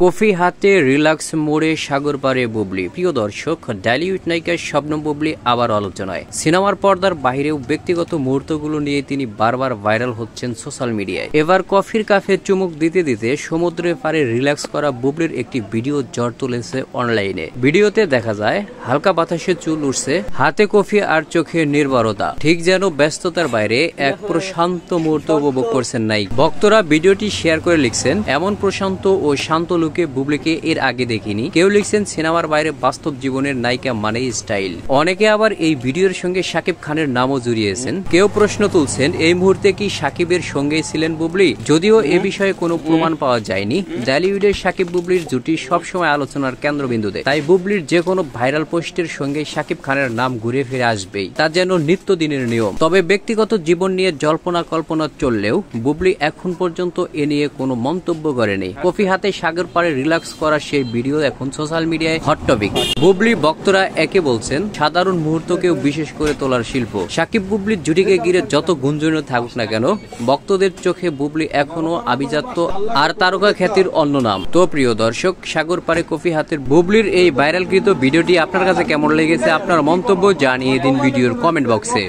Coffee হাতে relax মোড়ে সাগর পারে বুবলি। প্রিয় দর্শক, ডালিউড নায়িকা শবনম বুবলি আবার আলোচনায়। সিনেমার পর্দার বাইরেও ব্যক্তিগত মুহূর্তগুলো নিয়ে তিনি বারবার ভাইরাল হচ্ছেন সোশ্যাল মিডিয়ায়। এবার কফির কাফে চুমুক দিতে দিতে সমুদ্রের পাড়ে রিল্যাক্স করা বুবলির একটি ভিডিও ঝড় তুলেছে অনলাইনে। ভিডিওতে দেখা যায় হালকা বাতাসে চুল উঠছে, হাতে কফি আর চোখে নির্ভরতা, ঠিক যেন ব্যস্ততার বাইরে এক প্রশান্ত মুহূর্ত উপভোগ করছেন নায়িক। ভক্তরা ভিডিওটি শেয়ার করে লিখছেন, এমন প্রশান্ত ও শান্ত লুকে বুবলিকে এর আগে দেখিনি। কেউ লিখছেন, সিনেমার বাইরে বাস্তব জীবনের নায়িকা মানেই স্টাইল। অনেকে আবার এই ভিডিওর সঙ্গে শাকিব খানের নামও জড়িয়েছেন। কেউ প্রশ্ন তুলছেন, এই মুহূর্তে কি শাকিবের সঙ্গেই ছিলেন বুবলি? যদিও এ বিষয়ে কোনো প্রমাণ পাওয়া যায়নি। ডালিউডের শাকিব বুবলির জুটি সবসময় আলোচনার কেন্দ্রবিন্দুতে, তাই বুবলির যে কোনো ভাইরাল পোস্টের সঙ্গে শাকিব খানের নাম ঘুরে ফিরে আসবেই, তা যেন নিত্যদিনের নিয়ম। তবে ব্যক্তিগত জীবন নিয়ে জল্পনা কল্পনা চললেও বুবলি এখন পর্যন্ত এ নিয়ে কোনো মন্তব্য করেনি। কফি হাতে সাগর পারে রিল্যাক্স করা সেই ভিডিও এখন সোশ্যাল মিডিয়ায় হট টপিক। বুবলি ভক্তরা একে বলছেন সাধারণ মুহূর্তকেও বিশেষ করে তোলার শিল্প। শাকিব বুবলির জুটিকে ঘিরে যত গুঞ্জন থাকুক না কেন, ভক্তদের চোখে বুবলি এখনো আভিজাত্য আর তারকা খ্যাতির অন্য নাম। তো প্রিয় দর্শক, সাগর পারে কফি হাতের বুবলির এই ভাইরালকৃত ভিডিওটি আপনার কাছে কেমন লেগেছে? আপনার মন্তব্য জানিয়ে দিন ভিডিওর কমেন্ট বক্সে।